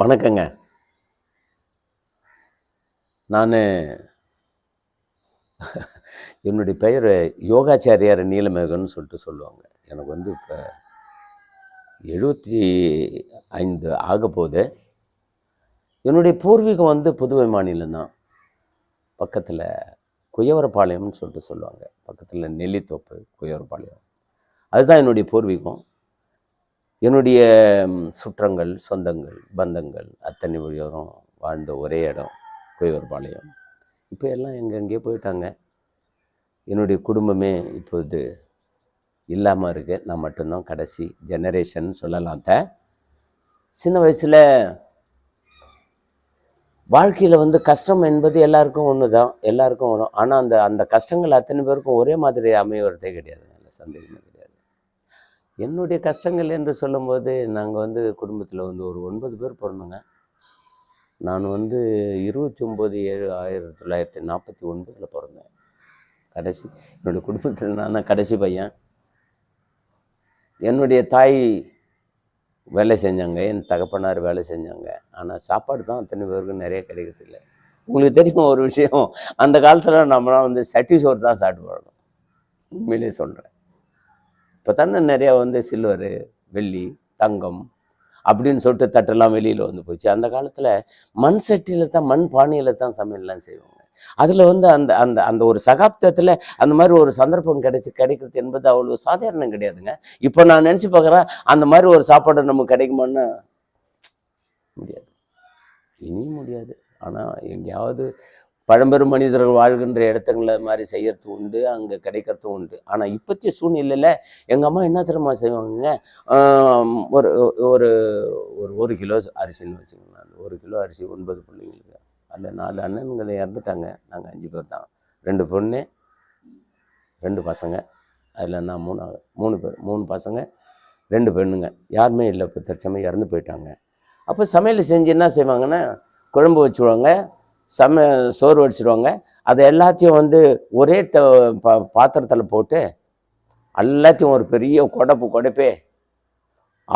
வணக்கங்க. நான் என்னுடைய பெயர் யோகாச்சாரியார் நீலமேகன்னு சொல்லுவாங்க. எனக்கு வந்து இப்போ 75 ஆகப்போகுது. என்னுடைய பூர்வீகம் வந்து புதுவை மாநிலம் தான். பக்கத்தில் குயவரப்பாளையம்னு சொல்லுவாங்க. பக்கத்தில் நெல்லித்தோப்பு, குயவரப்பாளையம். அதுதான் என்னுடைய பூர்வீகம். என்னுடைய சுற்றங்கள், சொந்தங்கள், பந்தங்கள் அத்தனை வழியோரம் வாழ்ந்த ஒரே இடம் குயவரப்பாளையம். இப்போ எல்லாம் எங்கெங்கேயோ போயிட்டாங்க. என்னுடைய குடும்பமே இப்போது இல்லாமல் இருக்கு. நான் மட்டும்தான் கடைசி ஜெனரேஷன் சொல்லலாம். சின்ன வயசில் வாழ்க்கையில் வந்து கஷ்டம் என்பது எல்லாருக்கும் ஒன்று தான், எல்லாருக்கும் வரும். ஆனால் அந்த அந்த கஷ்டங்கள் அத்தனை பேருக்கும் ஒரே மாதிரி அமைவதே கிடையாது, அதில் சந்தேகமே கிடையாது. என்னுடைய கஷ்டங்கள் என்று சொல்லும்போது நாங்கள் வந்து குடும்பத்தில் வந்து ஒரு 9 பேர் பிறந்தோங்க. நான் வந்து 29/7/1949 பிறந்தேன். கடைசி என்னுடைய குடும்பத்தில் நான் தான் கடைசி பையன். என்னுடைய தாய் வேலை செஞ்சாங்க, என் தகப்பனார் வேலை செஞ்சாங்க. ஆனால் சாப்பாடு தான் அத்தனை பேருக்கும் நிறைய கிடைக்கிறதில்ல. உங்களுக்கு தெரியுமா ஒரு விஷயம், அந்த காலத்தில் நம்மளாம் வந்து சட்டி சோறு தான் சாப்பிட்டு போகணும். உண்மையிலே சொல்கிறேன். இப்போ தானே நிறையா வந்து சில்வரு, வெள்ளி, தங்கம் அப்படின்னு சொல்லிட்டு தட்டெல்லாம் வெளியில் வந்து போச்சு. அந்த காலத்தில் மண் சட்டியில் தான், மண் பானையில் தான் சமையல்லாம் செய்வாங்க. அதில் வந்து அந்த அந்த அந்த ஒரு சகாப்தத்தில் அந்த மாதிரி ஒரு சந்தர்ப்பம் கிடைக்கிறது என்பது அவ்வளோ சாதாரணம் கிடையாதுங்க. இப்போ நான் நினச்சி பார்க்குறேன், அந்த மாதிரி ஒரு சாப்பாடு நமக்கு கிடைக்குமான்னு முடியாது, இனியும் முடியாது. ஆனால் எங்கேயாவது பழம்பெரும் மனிதர்கள் வாழ்கின்ற இடத்துங்கள மாதிரி செய்யறது உண்டு, அங்கே கிடைக்கிறதும் உண்டு. ஆனால் இப்போத்திய சூழ்நிலையில் எங்கள் அம்மா என்ன தெரியுமா செய்வாங்க, ஒரு ஒரு ஒரு 1 கிலோ அரிசின்னு வச்சுக்கோங்க. அந்த 1 கிலோ அரிசி 9 பிள்ளைங்களுக்கு. அதில் 4 அண்ணன்களை இறந்துட்டாங்க. நாங்கள் 5 பேர் தான். 2 பொண்ணு, 2 பசங்க. அதில் நான் 3 பேர், 3 பசங்க 2 பெண்ணுங்க. யாருமே இல்லை, இப்போ தற்சமயம் இறந்து போயிட்டாங்க. அப்போ சமையல் செஞ்சு என்ன செய்வாங்கன்னா, குழம்பு வச்சுடுவாங்க, சோறு வடிச்சிடுவாங்க. அதை எல்லாத்தையும் வந்து ஒரே பாத்திரத்தில் போட்டு எல்லாத்தையும் ஒரு பெரிய கொடைப்பே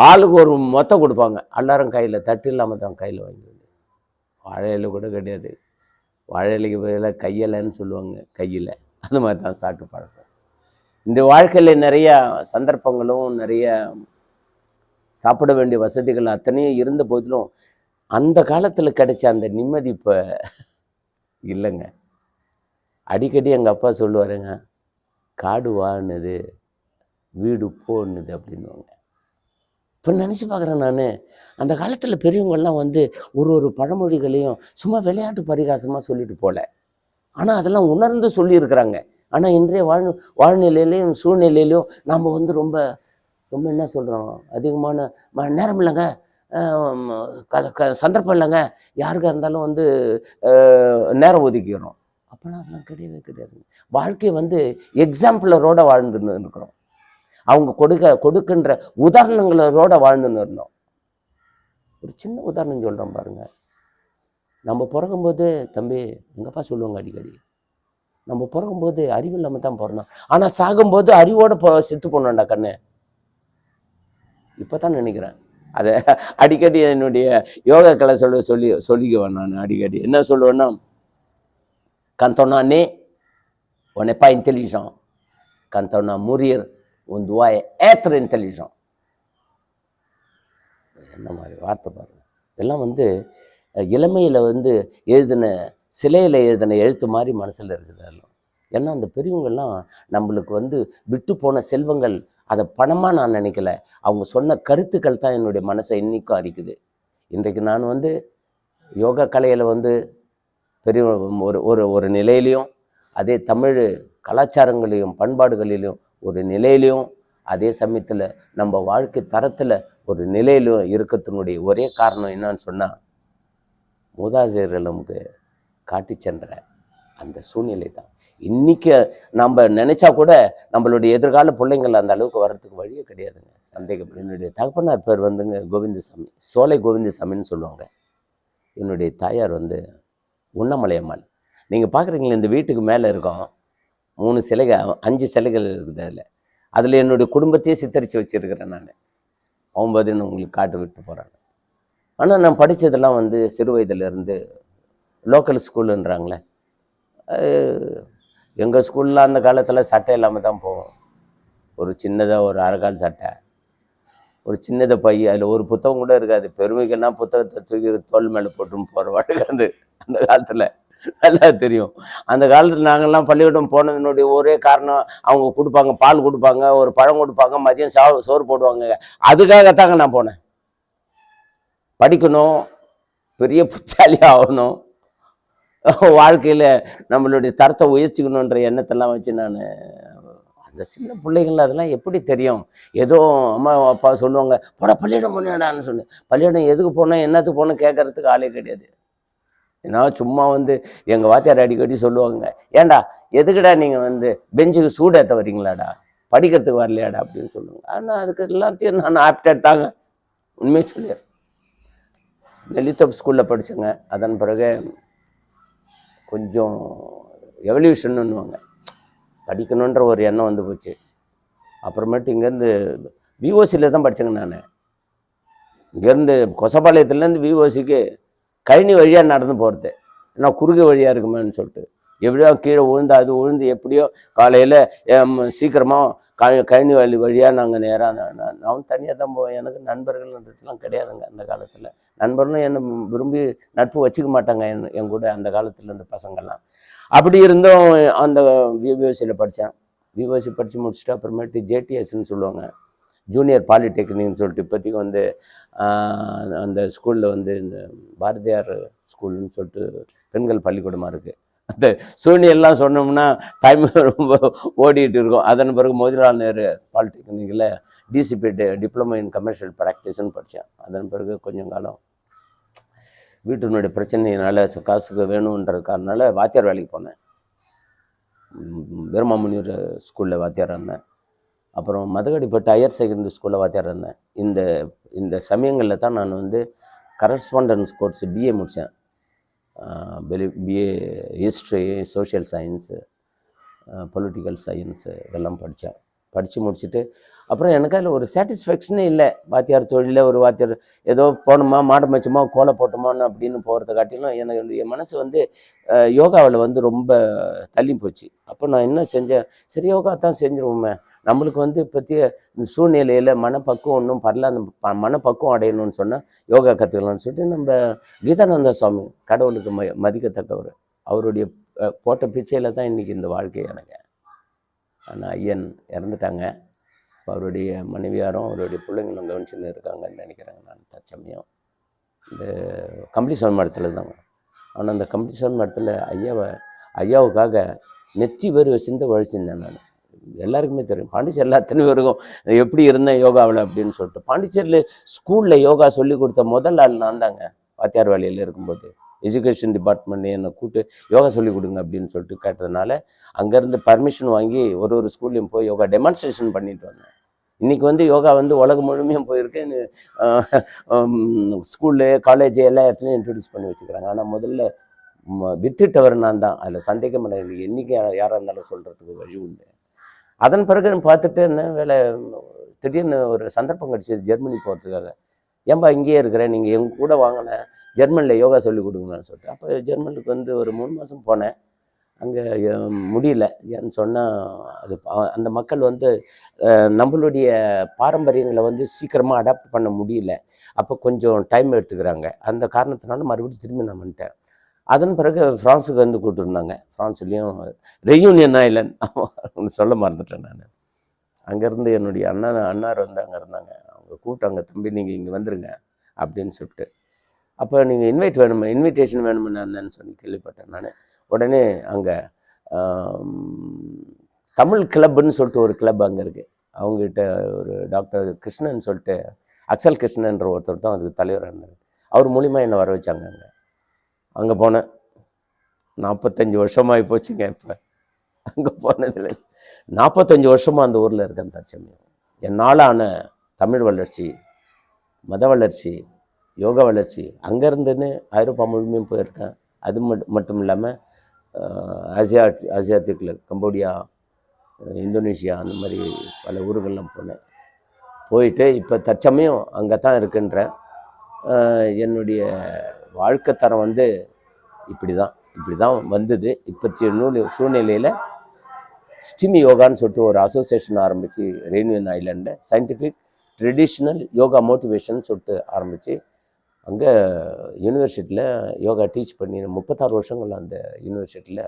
ஆளுக்கு ஒரு மொத்தம் கொடுப்பாங்க. எல்லாரும் கையில், தட்டு இல்லாமல் தான் கையில் வாங்கி. வாழை இலை கூட கிடையாது, வாழை இலைக்கு பதிலாக கையிலன்னு சொல்லுவாங்க, கையில். அந்த மாதிரி தான் சாப்பிட்டு பழக்கம். இந்த வாழ்க்கையில் நிறைய சந்தர்ப்பங்களும் நிறைய சாப்பிட வேண்டிய வசதிகள் அத்தனையும் இருந்த போதிலும் அந்த காலத்தில் கிடைச்ச அந்த நிம்மதி இப்போ இல்லைங்க. அடிக்கடி எங்கள் அப்பா சொல்லுவாருங்க, காடு வாங்கினது வீடு போனது அப்படின்வாங்க. இப்போ நினச்சி பார்க்குறேன் நான், அந்த காலத்தில் பெரியவங்கள்லாம் வந்து ஒரு பழமொழிகளையும் சும்மா விளையாட்டு பரிகாசமாக சொல்லிட்டு போகல, ஆனால் அதெல்லாம் உணர்ந்து சொல்லியிருக்கிறாங்க. ஆனால் இன்றைய வாழ்நிலையிலையும் சூழ்நிலையிலையும் நாம் வந்து ரொம்ப ரொம்ப என்ன சொல்கிறோம், அதிகமான நேரம் இல்லைங்க, சந்தர்ப்பம் இல்லைங்க, யாருக்காக இருந்தாலும் வந்து நேரம் ஒதுக்கிடுறோம். அப்போலாம் அதெல்லாம் கிடையவே கிடையாதுங்க. வாழ்க்கை வந்து எக்ஸாம்பிளரோடு வாழ்ந்துன்னு இருக்கிறோம். அவங்க கொடுக்கின்ற உதாரணங்களோட வாழ்ந்துன்னு இருந்தோம். ஒரு சின்ன உதாரணம் சொல்கிறோம் பாருங்க. நம்ம பிறக்கும்போது, தம்பி எங்கப்பா சொல்லுவாங்க அடிக்கடி, நம்ம பிறக்கும்போது அறிவு இல்லாமல் தான் பிறந்தோம், ஆனால் சாகும்போது அறிவோடு செத்து போனோம்டா கண்ணு. இப்போ தான் நினைக்கிறேன் அதை. அடிக்கடி என்னுடைய யோகா கலை சொல்லிக்குவேன் நான். அடிக்கடி என்ன சொல்லுவேன்னா, quand on est né, on n'est pas intelligent. Quand on a mourir, on doit être intelligent. என்ன மாதிரி வார்த்தை பாருங்க. இதெல்லாம் வந்து இளமையில் வந்து சிலையில் எழுதின எழுத்து மாதிரி மனசில் இருக்குது. ஏன்னா அந்த பெரியவங்கள்லாம் நம்மளுக்கு வந்து விட்டு போன செல்வங்கள், அதை பணமாக நான் நினைக்கல, அவங்க சொன்ன கருத்துக்கள் தான் என்னுடைய மனசை இன்றைக்கும் அரிக்குது. இன்றைக்கு நான் வந்து யோகா கலையில் வந்து பெரிய ஒரு நிலையிலையும், அதே தமிழ் கலாச்சாரங்களையும் பண்பாடுகளிலும் ஒரு நிலையிலையும், அதே சமயத்தில் நம்ம வாழ்க்கை தரத்தில் ஒரு நிலையிலும் இருக்கிறதுனுடைய ஒரே காரணம் என்னன்னு சொன்னால், மூதாதையர்கள் நமக்கு காட்டி சென்ற அந்த சூழ்நிலை தான். இன்றைக்கி நம்ம நினச்சா கூட நம்மளுடைய எதிர்கால பிள்ளைங்கள் அந்த அளவுக்கு வர்றதுக்கு வழியே கிடையாதுங்க, சந்தேகம். என்னுடைய தகப்பனார் பேர் வந்துங்க கோவிந்தசாமி, சோலை கோவிந்தசாமின்னு சொல்லுவாங்க. என்னுடைய தாயார் வந்து உண்ணாமலையம்மாள். நீங்கள் பார்க்குறீங்களா, இந்த வீட்டுக்கு மேலே இருக்கோம் 3 சிலைகள், 5 சிலைகள் இருக்குது. அதில் என்னுடைய குடும்பத்தையே சித்தரித்து வச்சுருக்கிறேன் நான். 9 உங்களுக்கு காட்டு விட்டு போகிறேன். ஆனால் நான் படித்ததெல்லாம் வந்து சிறு வயதிலேருந்து லோக்கல் ஸ்கூலுன்றாங்களே, அது எங்கள் ஸ்கூலில் அந்த காலத்தில் சட்டை இல்லாமல் தான் போவோம். ஒரு சின்னதாக ஒரு அரைக்கால் சட்டை, ஒரு சின்னதாக பை, அதில் ஒரு புத்தகம் கூட இருக்காது. பெருமைக்குன்னா புத்தகத்தை தூக்கி தோல் மேலே போட்டுன்னு போகிற வழக்கம் அந்த காலத்தில் நல்லா தெரியும். அந்த காலத்தில் நாங்கள்லாம் பள்ளிக்கூடம் போனதுனுடைய ஒரே காரணம், அவங்க கொடுப்பாங்க, பால் கொடுப்பாங்க, ஒரு பழம் கொடுப்பாங்க, மதியம் சோறு போடுவாங்க. அதுக்காகத்தாங்க நான் போனேன். படிக்கணும், பெரிய புத்தாளி ஆகணும், வாழ்க்கையில் நம்மளுடைய தரத்தை உயர்த்திக்கணுன்ற எண்ணத்தெல்லாம் வச்சு நான் அந்த சின்ன பிள்ளைகள் அதெல்லாம் எப்படி தெரியும்? ஏதோ அம்மா அப்பா சொல்லுவாங்க, போட பள்ளியிடம் போனேடான்னு சொன்னேன். பள்ளியிடம் எதுக்கு போனேன், என்னத்துக்கு போனேன் கேட்கறதுக்கு ஆளே கிடையாது. ஏன்னா சும்மா வந்து எங்கள் வாத்தியார் அடிக்கடி சொல்லுவாங்க, ஏண்டா எதுக்குடா நீங்கள் வந்து பெஞ்சுக்கு சூடேற்ற வரீங்களாடா, படிக்கிறதுக்கு வரலையாடா அப்படின்னு சொல்லுவாங்க. ஆனால் அதுக்கு எல்லாத்தையும் நான் ஆப்டேட் தாங்க, உண்மையை சொல்லிடுறேன். லலிதப் ஸ்கூலில் படித்தேங்க. அதன் பிறகு கொஞ்சம் எவல்யூஷன்னுவாங்க, படிக்கணுன்ற ஒரு எண்ணம் வந்து போச்சு. அப்புறமேட்டு இங்கேருந்து விஓசியில் தான் படித்தேங்க. நான் இங்கேருந்து கொசப்பாளையத்துலேருந்து விஓசிக்கு கழனி வழியாக நடந்து போகிறது, ஏன்னா குறுக்கு வழியாக இருக்குமேன்னு சொல்லிட்டு எப்படியோ கீழே விழுந்து அது விழுந்து எப்படியோ காலையில் சீக்கிரமாக கழனி வழியாக நாங்கள் நேராக நான் தனியாக தான் போவேன். எனக்கு நண்பர்கள்ன்றதுலாம் கிடையாதுங்க அந்த காலத்தில். நண்பர்களும் என்னை விரும்பி நட்பு வச்சுக்க மாட்டாங்க என் கூட அந்த காலத்தில் இருந்த பசங்கள்லாம். அப்படி இருந்தும் அந்த விஓசியில் படித்தேன். விஓசி படித்து முடிச்சுட்டு அப்புறமேட்டு ஜேடிஎஸ்ன்னு சொல்லுவாங்க, ஜூனியர் பாலிடெக்னிக்னு சொல்லிட்டு இப்போதைக்கு வந்து அந்த ஸ்கூலில் வந்து இந்த பாரதியார் ஸ்கூல்னு சொல்லிட்டு பெண்கள் பள்ளிக்கூடமாக இருக்குது. அந்த சூழ்நிலாம் சொன்னோம்னா டைம் ரொம்ப ஓடிட்டு இருக்கும். அதன் பிறகு மோதிலால் நேரு பாலிடெக்னிக்கில் டிசிபி டிப்ளமோ இன் கமர்ஷியல் ப்ராக்டிஸ்ன்னு படித்தேன். அதன் பிறகு கொஞ்சம் காலம் வீட்டினுடைய பிரச்சனையினால் காசுக்கு வேணுன்றதுக்காரனால வாத்தியார் வேலைக்கு போனேன். வீரமாமுனியூர் ஸ்கூலில் வாத்தியாராக இருந்தேன். அப்புறம் மதகடிப்பட்டு ஹையர் செகண்டரி ஸ்கூலில் வாத்தியாராக இருந்தேன். இந்த சமயங்களில் தான் நான் வந்து கரஸ்பாண்டன்ஸ் கோர்ஸ் பிஏ முடித்தேன். BA history, social science, political science இதெல்லாம் படித்தேன். படித்து முடிச்சுட்டு அப்புறம் எனக்கு அதில் ஒரு சாட்டிஸ்ஃபேக்ஷனே இல்லை. வாத்தியார் தொழிலில் ஒரு வாத்தியார் ஏதோ போனோமா மாடு மேய்ச்சோமா கோலை போட்டோமான்னு அப்படின்னு போகிறத காட்டிலும் எனக்கு என் மனசு வந்து யோகாவில் வந்து ரொம்ப தள்ளி போச்சு. அப்போ நான் என்ன செஞ்சேன், சரி யோகா தான் செஞ்சுருவோமே, நம்மளுக்கு வந்து பற்றிய சூழ்நிலையில் மனப்பக்குவம் ஒன்றும் பரல, அந்த மனப்பக்குவம் அடையணும்னு சொன்னால் யோகா கற்றுக்கலாம்னு சொல்லிட்டு நம்ம கீதானந்த சுவாமி, கடவுளுக்கு மதிக்கத்தக்கவர், அவருடைய போட்ட பிச்சையில் தான் இன்றைக்கி இந்த வாழ்க்கை எனக்கு. ஆனால் ஐயன் இறந்துட்டாங்க. இப்போ அவருடைய மனைவியாரும் அவருடைய பிள்ளைங்களும் கவனிச்சுன்னு இருக்காங்கன்னு நினைக்கிறேங்க. நான் தற்சமயம் இந்த கம்பளிசாமி மடத்தில் தாங்க. ஆனால் அந்த கம்பளிசாமி மடத்தில் ஐயாவுக்காக நெற்றி வேறு சிந்த வழிச்சிருந்தேன் நான். எல்லாருக்குமே தெரியும், பாண்டிச்சேரியில் அத்தனை பேருக்கும் எப்படி இருந்தேன் யோகாவில் அப்படின்னு சொல்லிட்டு. பாண்டிச்சேரியில் ஸ்கூலில் யோகா சொல்லி கொடுத்த முதல் ஆள் நான் தாங்க. வாத்தியார் வேலையில் இருக்கும்போது எஜுகேஷன் டிபார்ட்மெண்ட் என்னை கூப்பிட்டு யோகா சொல்லிக் கொடுங்க அப்படின்னு சொல்லிட்டு கேட்டதுனால அங்கேருந்து பர்மிஷன் வாங்கி ஒரு ஸ்கூல்லையும் போய் யோகா டெமான்ஸ்ட்ரேஷன் பண்ணிட்டு வந்தேன். இன்றைக்கி வந்து யோகா வந்து உலகம் முழுமையும் போயிருக்கேன். ஸ்கூலு காலேஜு எல்லா இடத்துலையும் இன்ட்ரடியூஸ் பண்ணி வச்சுக்கிறாங்க. ஆனால் முதல்ல வித்துட்டவர் நான் தான், அதில் சந்தேகம் இல்லை. என்றைக்கு யாராக இருந்தாலும் சொல்கிறதுக்கு வழி உண்டு. அதன் பிறகு பார்த்துட்டு என்ன வேலை, திடீர்னு ஒரு சந்தர்ப்பம் கிடச்சிது ஜெர்மனி போகிறதுக்காக. ஏன்பா இங்கேயே இருக்கிறேன், நீங்கள் எங்கள் கூட வாங்கினேன், ஜெர்மனியில் யோகா சொல்லி கொடுங்கன்னு சொல்லிட்டு. அப்போ ஜெர்மனுக்கு வந்து ஒரு 3 மாதம் போனேன். அங்கே முடியல. ஏன்னு சொன்னால் அது அந்த மக்கள் வந்து நம்மளுடைய பாரம்பரியங்களை வந்து சீக்கிரமாக அடாப்ட் பண்ண முடியல. அப்போ கொஞ்சம் டைம் எடுத்துக்கிறாங்க. அந்த காரணத்தினால மறுபடியும் திரும்பி நான் வந்துட்டேன். அதன் பிறகு ஃப்ரான்ஸுக்கு வந்து கூப்பிட்டுருந்தாங்க. ஃப்ரான்ஸ்லேயும் ரெயூனியன் ஐலண்ட் சொல்ல மறந்துட்டேன் நான். அங்கேருந்து என்னுடைய அண்ணார் வந்து அங்கே இருந்தாங்க. அவங்க கூப்பிட்டாங்க, தம்பி நீங்கள் இங்கே வந்துருங்க அப்படின்னு சொல்லிட்டு. அப்போ நீங்கள் இன்விடேஷன் வேணுமென்னு சொல்லி கேள்விப்பட்டேன் நான். உடனே அங்கே தமிழ் கிளப்புன்னு சொல்லிட்டு ஒரு கிளப் அங்கே இருக்குது. அவங்ககிட்ட ஒரு டாக்டர் கிருஷ்ணன் சொல்லிட்டு, அக்சல் கிருஷ்ணன்ற ஒருத்தர் தான் அதுக்கு தலைவராக இருந்தார். அவர் மூலிமா என்னை வர வச்சாங்க. அங்கே போனேன். 45 வருஷமாகி போச்சுங்க. இப்போ அங்கே போனதில் 45 வருஷமாக அந்த ஊரில் இருக்கேன் தற்சமயம். என்னால் ஆன தமிழ் வளர்ச்சி, மத வளர்ச்சி, யோகா வளர்ச்சி அங்கேருந்துன்னு ஐரோப்பா முழுமையும் போயிருக்கேன். அது மட்டும் இல்லாமல் ஆசியாட்டிக்கில் கம்போடியா, இந்தோனேஷியா அந்த மாதிரி பல ஊர்கள்லாம் போனேன். போயிட்டு இப்போ தற்சமயம் அங்கே தான் இருக்குன்றேன். என்னுடைய வாழ்க்கை தரம் வந்து இப்படி தான் வந்தது. இப்போத்திய சூழ்நிலையில் ஸ்டிமி யோகான்னு சொல்லிட்டு ஒரு அசோசியேஷன் ஆரம்பித்து Reunion ஐலாண்டில் scientific traditional yoga motivation சொல்லிட்டு ஆரம்பித்து அங்கே யூனிவர்சிட்டியில் யோகா டீச் பண்ணி 36 வருஷங்கள் அந்த யூனிவர்சிட்டியில்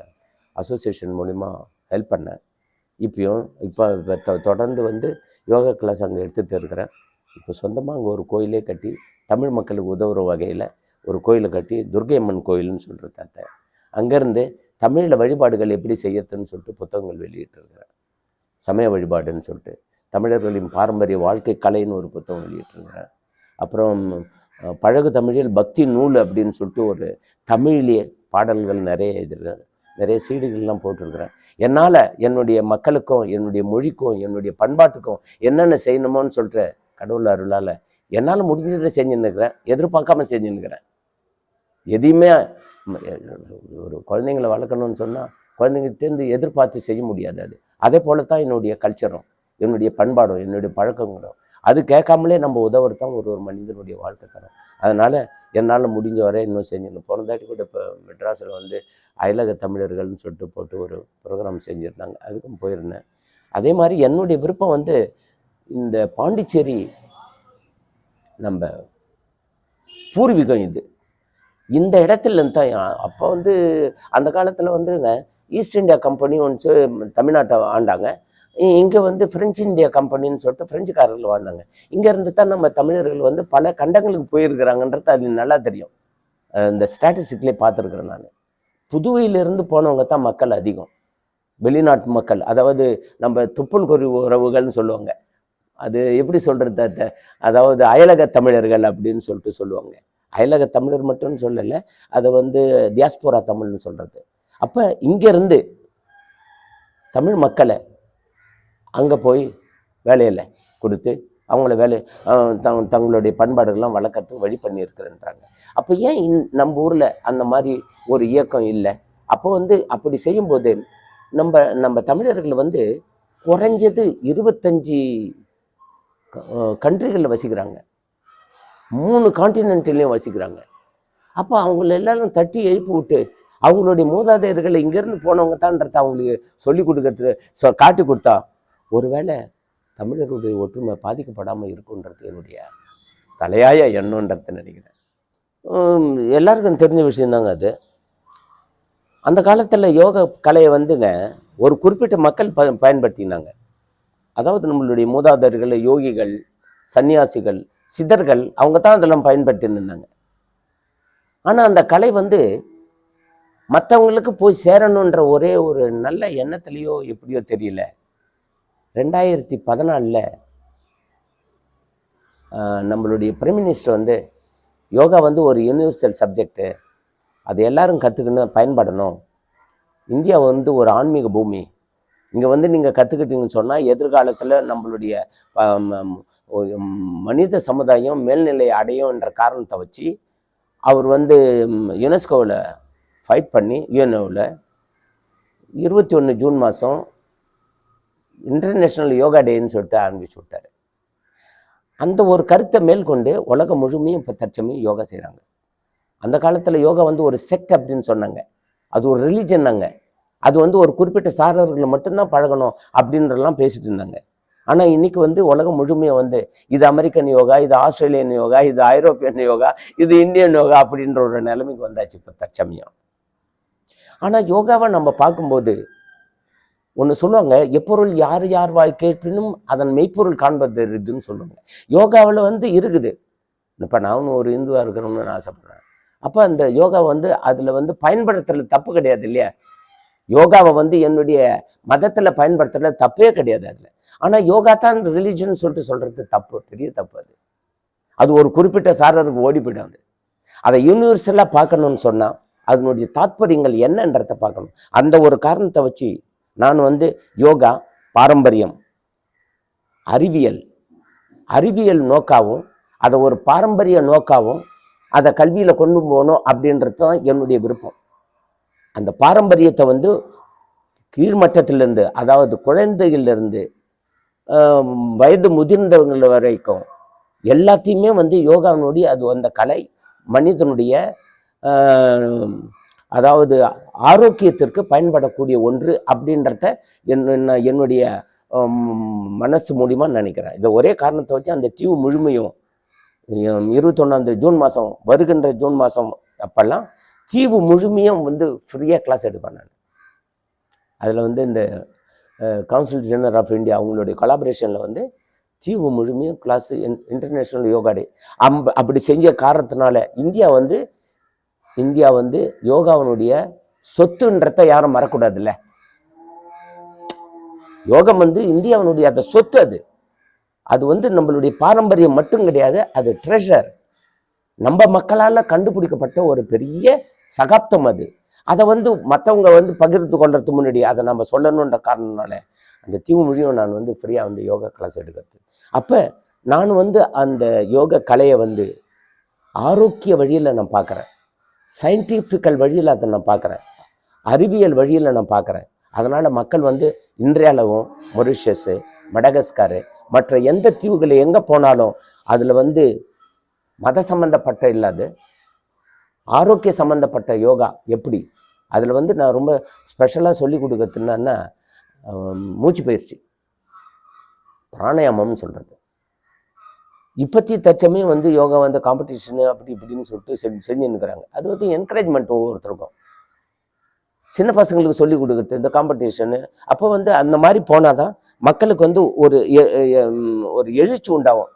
அசோசியேஷன் மூலிமா ஹெல்ப் பண்ணேன். இப்போ தொடர்ந்து வந்து யோகா கிளாஸ் அங்கே எடுத்துகிட்டு இருக்கிறேன். இப்போ சொந்தமாக அங்கே ஒரு கோயிலே கட்டி தமிழ் மக்களுக்கு உதவுற வகையில் ஒரு கோயிலை கட்டி துர்க்கை அம்மன் கோயில்னு சொல்கிறத அங்கேருந்து தமிழில் வழிபாடுகள் எப்படி செய்யறதுன்னு சொல்லிட்டு புத்தகங்கள் வெளியிட்டிருக்கிறேன். சமய வழிபாடுன்னு சொல்லிட்டு தமிழர்களின் பாரம்பரிய வாழ்க்கை கலைன்னு ஒரு புத்தகம் வெளியிட்டிருக்கிறேன். அப்புறம் பழகு தமிழில் பக்தி நூல் அப்படின்னு சொல்லிட்டு ஒரு தமிழிலேயே பாடல்கள் நிறைய எழுதிருக்கிறேன். நிறைய சீடுகள்லாம் போட்டிருக்கிறேன். என்னால் என்னுடைய மக்களுக்கும் என்னுடைய மொழிக்கும் என்னுடைய பண்பாட்டுக்கும் என்னென்ன செய்யணுமோன்னு சொல்லிட்டு கடவுள் அருளால் என்னால் முடிஞ்சதை செஞ்சுன்னுக்கிறேன். எதிர்பார்க்காம செஞ்சுன்னுக்கிறேன். எதையுமே ஒரு குழந்தைங்களை வளர்க்கணும்னு சொன்னால் குழந்தைங்கிட்டேருந்து எதிர்பார்த்து செய்ய முடியாது. அதே போல தான் என்னுடைய கல்ச்சரும் என்னுடைய பண்பாடும் என்னுடைய பழக்கங்களும் அது கேட்காமலே நம்ம உதவுறதான் ஒரு மனிதனுடைய வாழ்க்கை தரம். அதனால் என்னால் முடிஞ்ச வரை இன்னும் செஞ்சிடணும். போனதாட்டி கூட இப்போ மெட்ராஸில் வந்து அயலக தமிழர்கள்னு சொல்லிட்டு போட்டு ஒரு ப்ரோக்ராம் செஞ்சுருந்தாங்க. அதுக்கும் போயிருந்தேன். அதே மாதிரி என்னுடைய விருப்பம் வந்து இந்த பாண்டிச்சேரி நம்ம பூர்வீகம் இந்த இடத்துல தான். அப்போ வந்து அந்த காலத்தில் வந்துங்க ஈஸ்ட் இந்தியா கம்பெனி ஒன்று தமிழ்நாட்டை ஆண்டாங்க. இங்கே வந்து ஃப்ரெஞ்சு இந்தியா கம்பெனின்னு சொல்லிட்டு ஃப்ரெஞ்சுக்காரர்கள் வாழ்ந்தாங்க. இங்கேருந்து தான் நம்ம தமிழர்கள் வந்து பல கண்டங்களுக்கு போயிருக்கிறாங்கன்றது அது நல்லா தெரியும். இந்த ஸ்டாட்டிஸ்டிக்லேயே பார்த்துருக்குறேன் நான். புதுவையிலிருந்து போனவங்க தான் மக்கள் அதிகம், வெளிநாட்டு மக்கள். அதாவது நம்ம துப்புள் கொரி உறவுகள்னு சொல்லுவாங்க. அது எப்படி சொல்கிறது, அதாவது அயலக தமிழர்கள் அப்படின்னு சொல்லிட்டு சொல்லுவாங்க. அயலக தமிழர் மட்டும் சொல்லலை, அதை வந்து தியாஸ்போரா தமிழ்னு சொல்கிறது. அப்போ இங்கேருந்து தமிழ் மக்களை அங்கே போய் வேலையில் கொடுத்து அவங்கள தங்களுடைய பண்பாடுகள்லாம் வளர்க்கறதுக்கு வழி பண்ணியிருக்கிறேன்றாங்க. அப்போ ஏன் நம்ம ஊரில் அந்த மாதிரி ஒரு இயக்கம் இல்லை? அப்போ வந்து அப்படி செய்யும்போது நம்ம தமிழர்கள் வந்து குறைஞ்சது 25 கண்ட்ரிகளில் வசிக்கிறாங்க, 3 கான்டினென்ட்லேயும் வசிக்கிறாங்க. அப்போ அவங்கள எல்லாரும் தட்டி எழுப்பி விட்டு அவங்களுடைய மூதாதையர்களை இங்கேருந்து போனவங்க தான்றத அவங்களுக்கு சொல்லி கொடுக்கறது காட்டி கொடுத்தா ஒருவேளை தமிழர்களுடைய ஒற்றுமை பாதிக்கப்படாமல் இருக்குன்றது என்னுடைய தலையாய எண்ணம்ன்றதை நினைக்கிறேன். எல்லாருக்கும் தெரிஞ்ச விஷயந்தாங்க அது. அந்த காலத்தில் யோக கலையை வந்துங்க ஒரு குறிப்பிட்ட மக்கள் பயன்படுத்தினாங்க. அதாவது நம்மளுடைய மூதாதையர்கள், யோகிகள், சன்னியாசிகள், சித்தர்கள், அவங்க தான் அதெல்லாம் பயன்படுத்தின்னு இருந்தாங்க. ஆனால் அந்த கலை வந்து மற்றவங்களுக்கு போய் சேரணுன்ற ஒரே ஒரு நல்ல எண்ணத்துலேயோ எப்படியோ தெரியல, 2014 நம்மளுடைய பிரைம் மினிஸ்டர் வந்து யோகா வந்து ஒரு யூனிவர்சல் சப்ஜெக்டு, அது எல்லாரும் கற்றுக்கணும், பயன்படணும். இந்தியா வந்து ஒரு ஆன்மீக பூமி, இங்கே வந்து நீங்கள் கற்றுக்கிட்டீங்கன்னு சொன்னால் எதிர்காலத்தில் நம்மளுடைய மனித சமுதாயம் மேல்நிலை அடையும்ன்ற காரணத்தை வச்சு அவர் வந்து யுனெஸ்கோவில் ஃபைட் பண்ணி யுஎன்ஓவில் 21 ஜூன் மாதம் இன்டர்நேஷ்னல் யோகா டேன்னு சொல்லிட்டு ஆரம்பிச்சு விட்டார். அந்த ஒரு கருத்தை மேற்கொண்டு உலகம் முழுமையும் இப்போ தற்சமயம் யோகா செய்கிறாங்க. அந்த காலத்தில் யோகா வந்து ஒரு செக்ட் அப்படின்னு சொன்னாங்க, அது ஒரு ரிலீஜன்னாங்க, அது வந்து ஒரு குறிப்பிட்ட சாரர்களை மட்டும்தான் பழகணும் அப்படின்றலாம் பேசிட்டு இருந்தாங்க. ஆனால் இன்னைக்கு வந்து உலகம் முழுமையாக வந்து இது அமெரிக்கன் யோகா, இது ஆஸ்திரேலியன் யோகா, இது ஐரோப்பியன் யோகா, இது இந்தியன் யோகா அப்படின்ற ஒரு நிலைமைக்கு வந்தாச்சு இப்போ தற்சமயம். ஆனால் யோகாவை நம்ம பார்க்கும்போது ஒன்று சொல்லுவாங்க, எப்பொருள் யார் யார் கேட்பினும் அதன் மெய்ப்பொருள் காண்பது இருக்குதுன்னு சொல்லுவாங்க. யோகாவில் வந்து இருக்குது. இப்போ நான் ஒரு இந்துவாக இருக்கிறோம்னு நான் ஆசைப்படுறேன். அப்போ அந்த யோகா வந்து அதில் வந்து பயன்படுத்துறது தப்பு கிடையாது இல்லையா? யோகாவை வந்து என்னுடைய மதத்தில் பயன்படுத்துறது தப்பே கிடையாது அதில். ஆனால் யோகா தான் ரிலீஜன் சொல்கிறது தப்பு, பெரிய தப்பு. அது ஒரு குறிப்பிட்ட சாரருக்கு ஓடி போயிடாது. அதை யூனிவர்சலாக பார்க்கணும்னு சொன்னால் அதனுடைய தாத்பரியங்கள் என்னன்றதை பார்க்கணும். அந்த ஒரு காரணத்தை வச்சு நான் வந்து யோகா பாரம்பரியம், அறிவியல் நோக்காகவும் அதை ஒரு பாரம்பரிய நோக்காகவும் அதை கல்வியில் கொண்டு போகணும் அப்படின்றது தான் என்னுடைய விருப்பம். அந்த பாரம்பரியத்தை வந்து கீழ்மட்டத்திலிருந்து, அதாவது குழந்தைகளிலிருந்து வயது முதிர்ந்தவங்கள் வரைக்கும் எல்லாத்தையுமே வந்து யோகாவினுடைய அது அந்த கலை மனிதனுடைய அதாவது ஆரோக்கியத்திற்கு பயன்படக்கூடிய ஒன்று அப்படின்றத என்னுடைய மனசு மூலியமா நினைக்கிறேன். இதை ஒரே காரணத்தை வச்சு அந்த தீவு முழுமையும் 21 ஜூன் மாதம் வருகின்ற ஜூன் மாதம் அப்பெல்லாம் தீவு முழுமையும் வந்து ஃப்ரீயாக கிளாஸ் எடுப்பேன் நான். அதில் வந்து இந்த கவுன்சில் ஜெனரல் ஆஃப் இந்தியா அவங்களுடைய கொலாபரேஷனில் வந்து தீவு முழுமையும் கிளாஸு இன்டர்நேஷ்னல் யோகா டே அப்படி செஞ்ச காரணத்தினால இந்தியா வந்து யோகாவினுடைய சொத்துன்றத யாரும் மறக்கூடாதுல்ல. யோகம் வந்து இந்தியாவினுடைய அந்த சொத்து. அது வந்து நம்மளுடைய பாரம்பரியம் மட்டும் கிடையாது, அது ட்ரெஷர். நம்ம மக்களால் கண்டுபிடிக்கப்பட்ட ஒரு பெரிய சகாப்தம் அது. அதை வந்து மற்றவங்க வந்து பகிர்ந்து கொள்றதுக்கு முன்னாடி அதை நம்ம சொல்லணுன்ற காரணத்தினால அந்த தீவு மொழியும் நான் வந்து ஃப்ரீயாக வந்து யோகா கிளாஸ் எடுக்கிறது. அப்போ நான் வந்து அந்த யோக கலையை வந்து ஆரோக்கிய வழியில் நான் பார்க்குறேன், சயின்டிஃபிக்கல் வழியில் அதை நான் பார்க்குறேன், அறிவியல் வழியில் நான் பார்க்குறேன். அதனால் மக்கள் வந்து இன்றையளவும் மொரிஷியஸு, மடகஸ்காரு, மற்ற எந்த தீவுகளை எங்கே போனாலும் அதில் வந்து மத சம்பந்தப்பட்ட இல்லாது ஆரோக்கிய சம்பந்தப்பட்ட யோகா எப்படி அதில் வந்து நான் ரொம்ப ஸ்பெஷலாக சொல்லி கொடுக்குறது என்னன்னா மூச்சு பயிற்சி, பிராணாயாமம்னு சொல்கிறது. இப்பத்தி தச்சமே வந்து யோகா வந்து காம்படிஷனு அப்படி இப்படின்னு சொல்லிட்டு செஞ்சுன்னுக்கிறாங்க. அது வந்து என்கரேஜ்மெண்ட் ஒவ்வொருத்தருக்கும். சின்ன பசங்களுக்கு சொல்லி கொடுக்குறது இந்த காம்படிஷனு. அப்போ வந்து அந்த மாதிரி போனால் தான் மக்களுக்கு வந்து ஒரு எழுச்சி உண்டாகும்.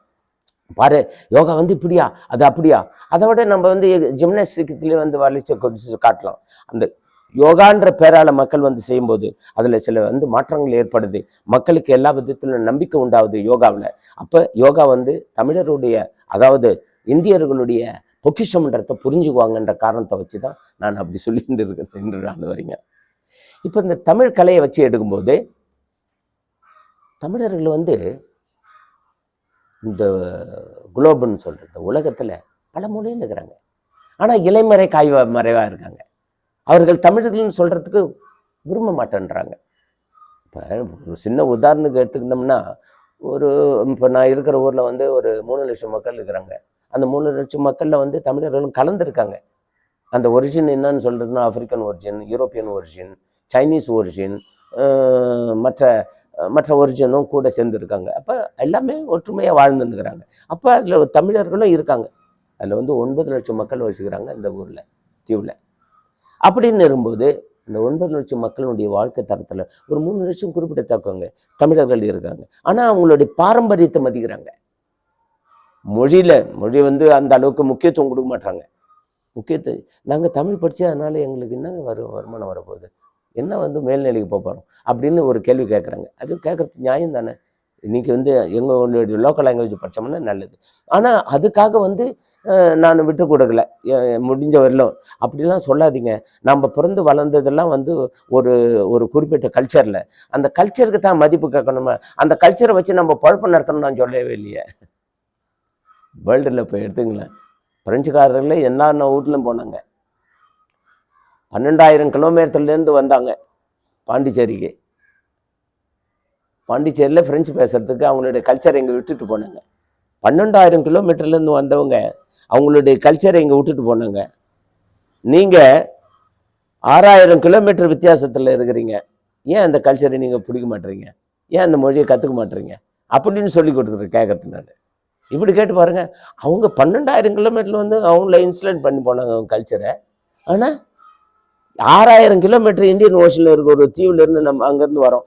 பாரு யோகா வந்து இப்படியா அது அப்படியா. அதை விட நம்ம வந்து ஜிம்னாஸ்டிக்ஸ்லேயே வந்து வலிச்சு கொண்டு காட்டலாம். அந்த யோகான்ற பேரால் மக்கள் வந்து செய்யும்போது அதில் சில வந்து மாற்றங்கள் ஏற்படுது, மக்களுக்கு எல்லா விதத்திலும் நம்பிக்கை உண்டாகுது யோகாவில். அப்போ யோகா வந்து தமிழருடைய அதாவது இந்தியர்களுடைய பொக்கிஷம்ன்றத புரிஞ்சுக்குவாங்கன்ற காரணத்தை வச்சு தான் நான் அப்படி சொல்லிட்டு இருக்கேன் என்று நான் வரீங்க. இப்போ இந்த தமிழ் கலையை வச்சு எடுக்கும்போது தமிழர்கள் வந்து இந்த குளோபுன்னு சொல்கிறது உலகத்தில் பல மொழியில் இருக்கிறாங்க. ஆனால் இலைமறை மறைவாக இருக்காங்க. அவர்கள் தமிழர்கள்னு சொல்கிறதுக்கு விரும்ப மாட்டேன்றாங்க. இப்போ ஒரு சின்ன உதாரணத்துக்கு எடுத்துக்கிட்டோம்னா இப்போ நான் இருக்கிற ஊரில் வந்து ஒரு 3 லட்சம் மக்கள் இருக்கிறாங்க. அந்த 3 லட்சம் மக்களில் வந்து தமிழர்களும் கலந்துருக்காங்க. அந்த ஒரிஜின் என்னன்னு சொல்கிறதுனா African origin, European origin, Chinese origin, மற்ற ஒரிஜினும் கூட சேர்ந்துருக்காங்க. அப்போ எல்லாமே ஒற்றுமையாக வாழ்ந்துருக்கிறாங்க. அப்போ அதில் தமிழர்களும் இருக்காங்க. அதில் வந்து 9 லட்சம் மக்கள் வச்சுக்கிறாங்க இந்த ஊரில் தீவில். அப்படின்னு இருக்கும்போது இந்த 9 லட்சம் மக்களுடைய வாழ்க்கை தரத்தில் ஒரு 3 லட்சம் குறிப்பிடத்தக்கவங்க தமிழர்கள் இருக்காங்க. ஆனால் அவங்களுடைய பாரம்பரியத்தை மதிக்கிறாங்க. மொழி வந்து அந்த அளவுக்கு முக்கியத்துவம் கொடுக்க மாட்டாங்க. நாங்கள் தமிழ் படித்தா அதனால எங்களுக்கு என்ன வருமானம் வரப்போகுது, என்ன வந்து மேல்நிலைக்கு போகிறோம் அப்படின்னு ஒரு கேள்வி கேட்குறாங்க. அதுவும் கேட்குறது நியாயம் தானே. இன்றைக்கி வந்து எங்களுடைய லோக்கல் லாங்குவேஜ் படித்தோம்னா நல்லது. ஆனால் அதுக்காக வந்து நான் விட்டு கொடுக்கல, முடிஞ்ச வரலும் அப்படிலாம் சொல்லாதீங்க. நம்ம பிறந்து வளர்ந்ததெல்லாம் வந்து ஒரு குறிப்பிட்ட கல்ச்சரில், அந்த கல்ச்சருக்கு தான் மதிப்பு கேட்கணுமா. அந்த கல்ச்சரை வச்சு நம்ம பழப்பம் நடத்தணும்னு நான் சொல்லவே இல்லையே. வேர்ல்டில் போய் எடுத்துங்களேன், பிரெஞ்சுக்காரர்களே என்னென்ன ஊர்லையும் போனாங்க. 12,000 கிலோமீட்டர்லேருந்து வந்தாங்க பாண்டிச்சேரிக்கு. பாண்டிச்சேரியில் ஃப்ரெஞ்சு பேசுகிறதுக்கு அவங்களுடைய கல்ச்சரை இங்கே விட்டுட்டு போனாங்க. 12,000 கிலோமீட்டர்லேருந்து வந்தவங்க அவங்களுடைய கல்ச்சரை இங்கே விட்டுட்டு போனாங்க. நீங்கள் 6,000 கிலோமீட்டர் வித்தியாசத்தில் இருக்கிறீங்க, ஏன் அந்த கல்ச்சரை நீங்கள் பிடிக்க மாட்டேறீங்க, ஏன் அந்த மொழியை கற்றுக்க மாட்டேறீங்க அப்படின்னு சொல்லி கொடுத்துருக்கேன் கேட்குறது. நான் இப்படி கேட்டு பாருங்கள். அவங்க 12,000 கிலோமீட்டரில் வந்து அவங்கள இன்சுலேட் பண்ணி போனாங்க அவங்க கல்ச்சரை. ஆனால் 6,000 கிலோமீட்டர் இந்தியன் ஓஷனில் இருக்கிற ஒரு தீவுலேருந்து நம்ம அங்கேருந்து வரோம்.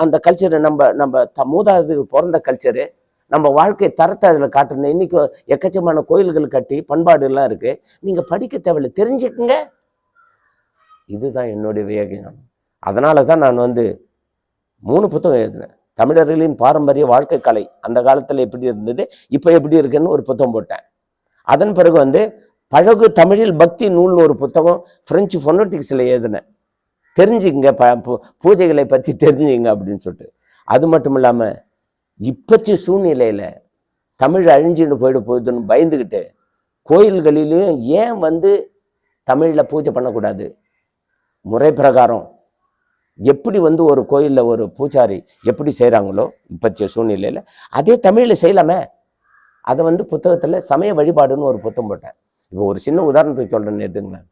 அந்த கல்ச்சரை நம்ம மூதாதைக்கு பிறந்த கல்ச்சரு, நம்ம வாழ்க்கை தரத்தை அதில் காட்டுறேன். இன்றைக்கி எக்கச்சக்கமான கோயில்கள் கட்டி பண்பாடுலாம் இருக்குது. நீங்கள் படிக்க தேவையில்லை, தெரிஞ்சுக்குங்க. இதுதான் என்னுடைய விவேகம். அதனால தான் நான் வந்து 3 புத்தகம் எழுதினேன். தமிழர்களின் பாரம்பரிய வாழ்க்கை கலை அந்த காலத்தில் எப்படி இருந்தது, இப்போ எப்படி இருக்குன்னு ஒரு புத்தகம் போட்டேன். அதன் பிறகு வந்து பழகு தமிழில் பக்தி நூல்னு ஒரு புத்தகம் ஃப்ரெஞ்சு ஃபொனட்டிக்ஸில் எழுதினேன். தெரிஞ்சுக்குங்க, பூஜைகளை பற்றி தெரிஞ்சுங்க அப்படின்னு சொல்லிட்டு. அது மட்டும் இல்லாமல் இப்போத்திய சூழ்நிலையில் தமிழ் அழிஞ்சுன்னு போகுதுன்னு பயந்துக்கிட்டு கோயில்களிலையும் ஏன் வந்து தமிழில் பூஜை பண்ணக்கூடாது, முறை பிரகாரம் எப்படி வந்து ஒரு கோயிலில் ஒரு பூஜாரி எப்படி செய்கிறாங்களோ இப்போத்திய சூழ்நிலையில் அதே தமிழில் செய்யலாமே. அதை வந்து புத்தகத்தில் சமய வழிபாடுன்னு ஒரு புத்தகம் போட்டேன். இப்போ ஒரு சின்ன உதாரணத்துக்கு சொல்கிறேன்னு எடுத்துங்களேன்.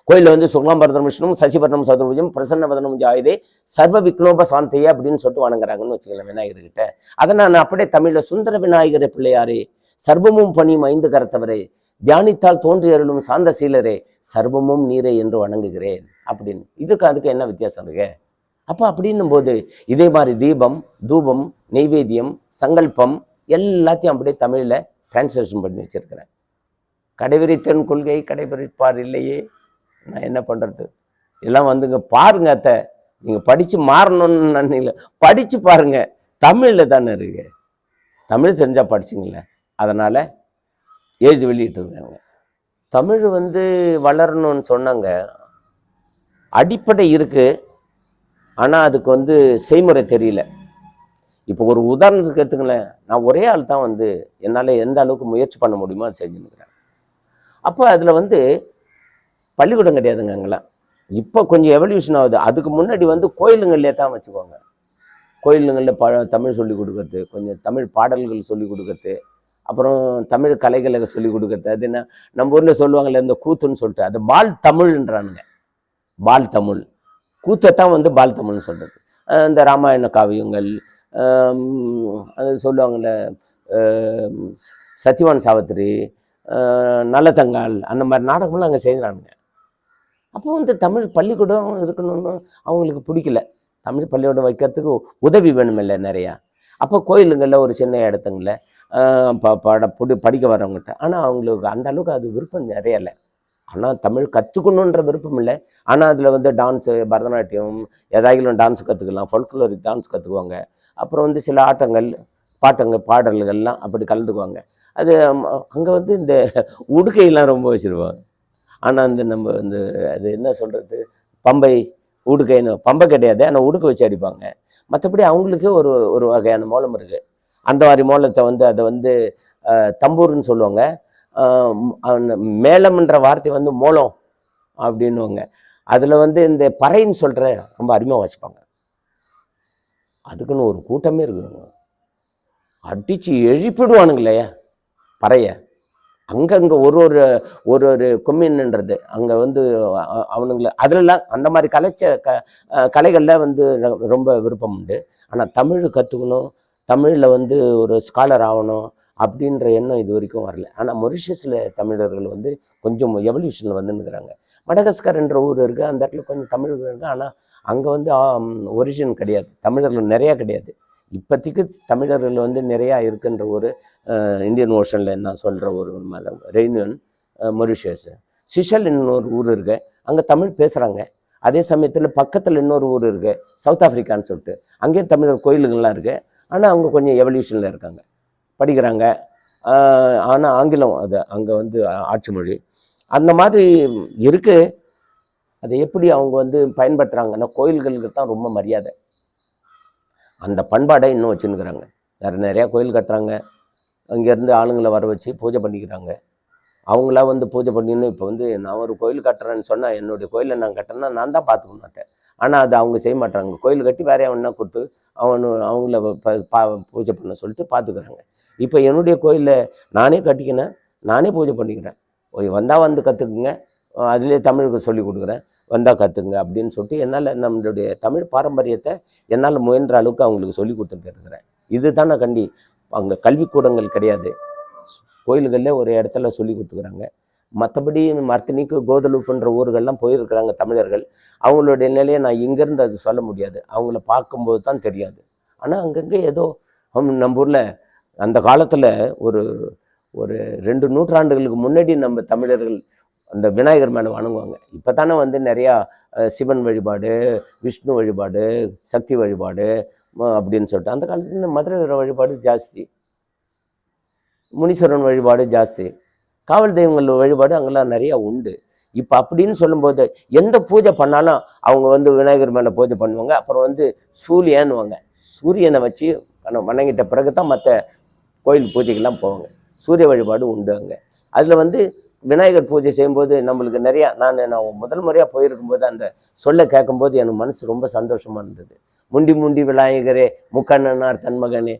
கோயிலில் வந்து சுக்லாம்பரதம் விஷ்ணும் சசிவர்ணம் சதுர்புஜம் பிரசன்னவதனம் ஜாயுதே சர்வ விக்னோப சாந்தையே அப்படின்னு சொல்லிட்டு வணங்குறாங்கன்னு வச்சுக்கலாம் விநாயகர்கிட்ட. அதை நான் அப்படியே தமிழில் சுந்தர விநாயகரே பிள்ளையாரே சர்வமும் பணியும் 5 கரத்தவரே தியானித்தால் தோன்றி அருளும் சாந்த சீலரே சர்வமும் நீரே என்று வணங்குகிறேன் அப்படின்னு. அதுக்கு என்ன வித்தியாசம் இருக்கு? அப்போ அப்படின்னும் போது இதே மாதிரி தீபம் தூபம் நெய்வேத்தியம் சங்கல்பம் எல்லாத்தையும் அப்படியே தமிழில் டிரான்ஸ்லேஷன் பண்ணி வச்சிருக்கிறேன். கடைபிடித்தன் கொள்கை கடைபிடிப்பார் இல்லையே, நான் என்ன பண்ணுறது? எல்லாம் வந்துங்க பாருங்க அத்தை, நீங்கள் படித்து மாறணும்னு நான் இல்லை, படித்து பாருங்க, தமிழில் தானே இருக்கு. தமிழ் தெரிஞ்சால் படிச்சிங்கள, அதனால் எழுதி வெளியிட்டுருக்காங்க. தமிழ் வந்து வளரணும்னு சொன்னாங்க. அடிப்படை இருக்குது, ஆனால் அதுக்கு வந்து செய்முறை தெரியல. இப்போ ஒரு உதாரணத்துக்கு எடுத்துங்களேன், நான் ஒரே ஆள் தான் வந்து என்னால் எந்த அளவுக்கு முயற்சி பண்ண முடியுமோ அது செஞ்சுருக்கிறேன். அப்போ அதில் வந்து பள்ளிக்கூடம் கிடையாதுங்க அங்கெல்லாம். இப்போ கொஞ்சம் எவல்யூஷன் ஆகுது. அதுக்கு முன்னாடி வந்து கோயிலுங்கள்லேயே தான் வச்சுக்கோங்க. கோயிலுங்களில் தமிழ் சொல்லிக் கொடுக்கறது, கொஞ்சம் தமிழ் பாடல்கள் சொல்லிக் கொடுக்கறது, அப்புறம் தமிழ் கலைகளை சொல்லிக் கொடுக்கறது. அது என்ன நம்ம ஊரில் சொல்லுவாங்கள்ல இந்த கூத்துன்னு சொல்லிட்டு, அது பால் தமிழ்ன்றானுங்க. பால் தமிழ் கூத்தைத்தான் வந்து பால் தமிழ்னு சொல்கிறது. இந்த ராமாயண காவியங்கள் அது சொல்லுவாங்கள்ல, சத்யவான் சாவித்திரி, நல்லதங்கால், அந்த மாதிரி நாடகம்லாம் அங்கே செய்கிறானுங்க. அப்போ வந்து தமிழ் பள்ளிக்கூடம் இருக்கணும்னு அவங்களுக்கு பிடிக்கல. தமிழ் பள்ளிக்கூடம் வைக்கிறதுக்கு உதவி வேணுமில்ல நிறையா. அப்போ கோயிலுங்களில் ஒரு சின்ன இடத்துங்களில் படிக்க வரவங்ககிட்ட, ஆனால் அவங்களுக்கு அந்த அளவுக்கு அது விருப்பம் நிறைய இல்லை. ஆனால் தமிழ் கற்றுக்கணுன்ற விருப்பம் இல்லை. ஆனால் அதில் வந்து டான்ஸு, பரதநாட்டியம், ஏதாயிலும் டான்ஸ் கற்றுக்கலாம், ஃபோல்க்லோரிக் டான்ஸ் கற்றுக்குவாங்க. அப்புறம் வந்து சில ஆட்டங்கள், பாடல்கள்லாம் அப்படி கலந்துக்குவாங்க. அது அங்கே வந்து இந்த உடுக்கையெல்லாம் ரொம்ப வச்சுருவாங்க. ஆனால் அந்த நம்ம வந்து அது என்ன சொல்கிறது, பம்பை உடுக்கைன்னு, பம்பை கிடையாது, ஆனால் உடுக்கை வச்சு அடிப்பாங்க. மற்றபடி அவங்களுக்கு ஒரு ஒரு வகையான மோளம் இருக்குது. அந்த மாதிரி மோளத்தை வந்து அதை வந்து தம்பூர்னு சொல்லுவாங்க. மேளம்ன்ற வார்த்தை வந்து மோளம் அப்படின்னுவாங்க. அதில் வந்து இந்த பறைன்னு சொல்கிற ரொம்ப அருமையாக வாசிப்பாங்க. அதுக்குன்னு ஒரு கூட்டமே இருக்குங்க, அடித்து எழுப்பிடுவானுங்களே பறைய. அங்கங்கே ஒரு ஒரு ஒரு ஒரு கொம்மின்ன்றது அங்கே வந்து அவனுங்களை அதிலெல்லாம் அந்த மாதிரி கலைகளில் வந்து ரொம்ப விருப்பம் உண்டு. ஆனால் தமிழ் கற்றுக்கணும், தமிழில் வந்து ஒரு ஸ்காலர் ஆகணும் அப்படின்ற எண்ணம் இது வரைக்கும் வரல. ஆனால் மொரிஷியஸில் தமிழர்கள் வந்து கொஞ்சம் எவல்யூஷனில் வந்துன்னுக்குறாங்க. மடகஸ்கர் என்ற ஊர் இருக்குது, அந்த இடத்துல கொஞ்சம் தமிழர்கள் இருக்குது. ஆனால் அங்கே வந்து ஒரிஜின் கிடையாது, தமிழர்கள் நிறையா கிடையாது. இப்போதைக்கு தமிழர்கள் வந்து நிறையா இருக்குன்ற ஒரு இந்தியன் ஓஷனில் நான் சொல்கிற ஒரு ரெய்னியன் மொரிஷியஸ். சிஷல் இன்னொரு ஊர் இருக்குது, அங்கே தமிழ் பேசுகிறாங்க. அதே சமயத்தில் பக்கத்தில் இன்னொரு ஊர் இருக்குது சவுத் ஆஃப்ரிக்கான்னு சொல்லிட்டு, அங்கேயும் தமிழர் கோயிலுங்கள்லாம் இருக்குது. ஆனால் அவங்க கொஞ்சம் எவல்யூஷனில் இருக்காங்க, படிக்கிறாங்க. ஆனால் ஆங்கிலம் அது அங்கே வந்து ஆட்சி மொழி அந்த மாதிரி இருக்குது. அதை எப்படி அவங்க வந்து பயன்படுத்துகிறாங்கன்னா, கோயில்களுக்கு தான் ரொம்ப மரியாதை. அந்த பண்பாடை இன்னும் வச்சுன்னுக்குறாங்க. நிறையா கோயில் கட்டுறாங்க, அங்கேருந்து ஆளுங்களை வர வச்சு பூஜை பண்ணிக்கிறாங்க. அவங்களா வந்து பூஜை பண்ணின்னு இப்போ வந்து நான் ஒரு கோயில் கட்டுறேன்னு சொன்னால், என்னுடைய கோயிலை நான் கட்டுறேன்னா நான் தான் பார்த்துக்க மாட்டேன். ஆனால் அது அவங்க செய்ய மாட்டாங்க. கோயில் கட்டி வேற அவனா கொடுத்து அவங்கள பூஜை பண்ண சொல்லிட்டு பார்த்துக்கிறாங்க. இப்போ என்னுடைய கோயிலில் நானே கட்டிக்கினேன், நானே பூஜை பண்ணிக்கிறேன். வந்தால் வந்து கற்றுக்குங்க, அதிலே தமிழுக்கு சொல்லி கொடுக்குறேன், வந்தால் கற்றுக்குங்க அப்படின்னு சொல்லிட்டு என்னால் நம்மளுடைய தமிழ் பாரம்பரியத்தை என்னால் முயன்ற அளவுக்கு அவங்களுக்கு சொல்லி கொடுத்துட்டு இருக்கிறேன். இது தானே கண்டி. அங்கே கல்விக்கூடங்கள் கிடையாது, கோயில்களில் ஒரு இடத்துல சொல்லி கொடுத்துக்கிறாங்க. மற்றபடி மர்த்தினிக்கு கோதலூப்புன்ற ஊர்கள்லாம் போயிருக்கிறாங்க தமிழர்கள். அவங்களுடைய நிலையை நான் இங்கேருந்து அது சொல்ல முடியாது, அவங்கள பார்க்கும்போது தான் தெரியாது. ஆனால் அங்கங்கே ஏதோ நம்ம ஊரில் அந்த காலத்தில் ஒரு ஒரு 2 நூற்றாண்டுகளுக்கு முன்னாடி நம்ம தமிழர்கள் அந்த விநாயகர் மேலே வணங்குவாங்க. இப்போ தானே வந்து நிறையா சிவன் வழிபாடு, விஷ்ணு வழிபாடு, சக்தி வழிபாடு அப்படின்னு சொல்லிட்டு. அந்த காலத்துல இந்த மதுரை வழிபாடு ஜாஸ்தி, முனீஸ்வரன் வழிபாடு ஜாஸ்தி, காவல் தெய்வங்கள் வழிபாடு அங்கெல்லாம் நிறையா உண்டு. இப்போ அப்படின்னு சொல்லும்போது எந்த பூஜை பண்ணாலும் அவங்க வந்து விநாயகர் மேலே பூஜை பண்ணுவாங்க. அப்புறம் வந்து சூரியன்னுவாங்க, சூரியனை வச்சு வணங்கிட்ட பிறகு தான் மற்ற கோயில் பூஜைக்கெல்லாம் போவாங்க. சூரிய வழிபாடு உண்டு அங்கே. அதில் வந்து விநாயகர் பூஜை செய்யும்போது நம்மளுக்கு நிறையா, நான் முதல் முறையாக போயிருக்கும்போது அந்த சொல்ல கேட்கும்போது எனக்கு மனசு ரொம்ப சந்தோஷமாக இருந்தது. முண்டி முண்டி விநாயகரே முக்கண்ணனார் தன்மகனே